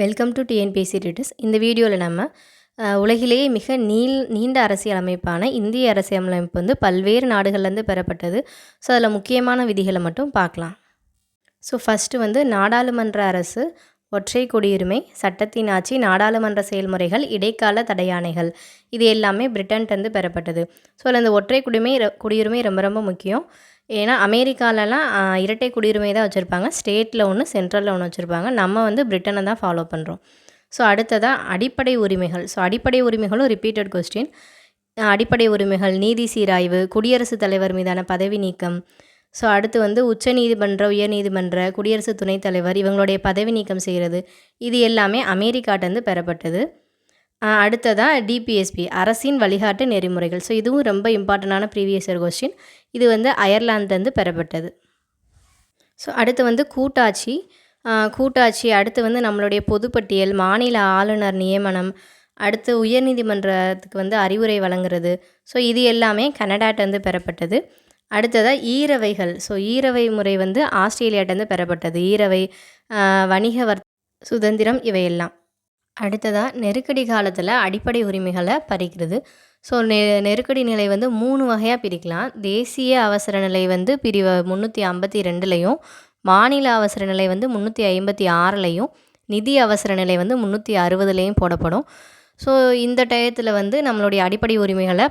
Welcome to TNPSC tutors. இந்த வீடியோவில் நம்ம உலகிலேயே மிக நீண்ட அரசியல் அமைப்பான இந்திய அரசியலமைப்பு வந்து பல்வேறு நாடுகள்லேருந்து பெறப்பட்டது. ஸோ அதில் முக்கியமான விதிகளை மட்டும் பார்க்கலாம். ஸோ ஃபஸ்ட்டு வந்து நாடாளுமன்ற அரசு, ஒற்றை குடியுரிமை, சட்டத்தின் ஆட்சி, நாடாளுமன்ற செயல்முறைகள், இடைக்கால தடையாணைகள், இது எல்லாமே பிரிட்டன்கிட்டருந்து பெறப்பட்டது. ஸோ அதில் இந்த ஒற்றை குடியுரிமை ரொம்ப ரொம்ப முக்கியம். ஏன்னா அமெரிக்காலலாம் இரட்டை குடியுரிமை தான் வச்சுருப்பாங்க. ஸ்டேட்டில் ஒன்று, சென்ட்ரலில் ஒன்று வச்சுருப்பாங்க. நம்ம வந்து பிரிட்டனை தான் ஃபாலோ பண்ணுறோம். ஸோ அடுத்ததாக அடிப்படை உரிமைகள். ஸோ அடிப்படை உரிமைகளும் ரிப்பீட்டட் கொஸ்டின். அடிப்படை உரிமைகள், நீதி சீராய்வு, குடியரசுத் தலைவர் மீதான பதவி நீக்கம். ஸோ அடுத்து வந்து உச்சநீதிமன்ற, உயர்நீதிமன்ற, குடியரசு துணைத் தலைவர் இவங்களுடைய பதவி நீக்கம் செய்கிறது. இது எல்லாமே அமெரிக்காட்டேருந்து பெறப்பட்டது. அடுத்ததாக டிபிஎஸ்பி, அரசின் வழிகாட்டு நெறிமுறைகள். ஸோ இதுவும் ரொம்ப இம்பார்ட்டண்டான ப்ரீவியஸ் இயர் கொஸ்டின். இது வந்து அயர்லாந்துலேருந்து பெறப்பட்டது. ஸோ அடுத்து வந்து கூட்டாட்சி அடுத்து வந்து நம்மளுடைய பொதுப்பட்டியல், மாநில ஆளுநர் நியமனம், அடுத்து உயர்நீதிமன்றத்துக்கு வந்து அறிவுரை வழங்குறது. ஸோ இது எல்லாமே கனடாட்டேருந்து பெறப்பட்டது. அடுத்ததாக ஈரவைகள். ஸோ ஈரவை முறை வந்து ஆஸ்திரேலியாட்டேருந்து பெறப்பட்டது. ஈரவை, வணிக சுதந்திரம் இவையெல்லாம். அடுத்ததாக நெருக்கடி காலத்தில் அடிப்படை உரிமைகளை பறிக்கிறது. ஸோ நெருக்கடி நிலை வந்து 3 வகையாக பிரிக்கலாம். தேசிய அவசர நிலை வந்து பிரிவு 352லையும், மாநில அவசர நிலை வந்து 356லையும், நிதி அவசர நிலை வந்து 360லையும் போடப்படும். ஸோ இந்த டயத்தில் வந்து நம்மளுடைய அடிப்படை உரிமைகளை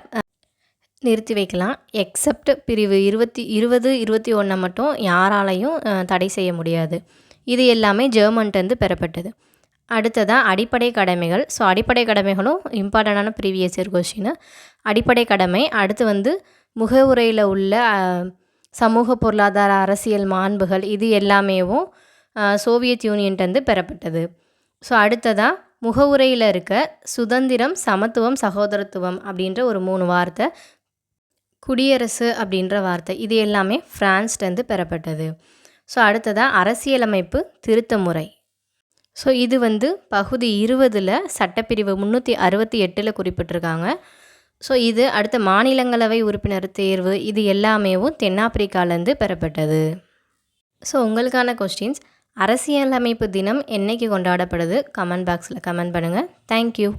நிறுத்தி வைக்கலாம். எக்ஸப்ட் பிரிவு 21 மட்டும் யாராலையும் தடை செய்ய முடியாது. இது எல்லாமே ஜெர்மன்ட்டேருந்து பெறப்பட்டது. அடுத்ததாக அடிப்படை கடமைகள். ஸோ அடிப்படை கடமைகளும் இம்பார்ட்டண்டான ப்ரீவியஸ் இயர் கொஸ்டின். அடிப்படை கடமை அடுத்து வந்து முகவுரையில் உள்ள சமூக பொருளாதார அரசியல் மாண்புகள், இது எல்லாமேவும் சோவியத் யூனியன்ட்டேருந்து பெறப்பட்டது. ஸோ அடுத்ததாக முகவுரையில் இருக்க சுதந்திரம், சமத்துவம், சகோதரத்துவம் அப்படின்ற ஒரு 3 வார்த்தை, குடியரசு அப்படின்ற வார்த்தை, இது எல்லாமே ஃப்ரான்ஸ்டேருந்து பெறப்பட்டது. ஸோ அடுத்ததாக அரசியலமைப்பு திருத்த முறை. ஸோ இது வந்து பகுதி 20ல் சட்டப்பிரிவு 368ல் குறிப்பிட்டிருக்காங்க. ஸோ இது அடுத்த மாநிலங்களவை உறுப்பினர் தேர்வு, இது எல்லாமேவும் தென்னாப்பிரிக்காலேருந்து பெறப்பட்டது. ஸோ உங்களுக்கான கொஸ்டின்ஸ், அரசியலமைப்பு தினம் என்னைக்கு கொண்டாடப்படுது? கமெண்ட் பாக்ஸில் கமெண்ட் பண்ணுங்கள். தேங்க்யூ.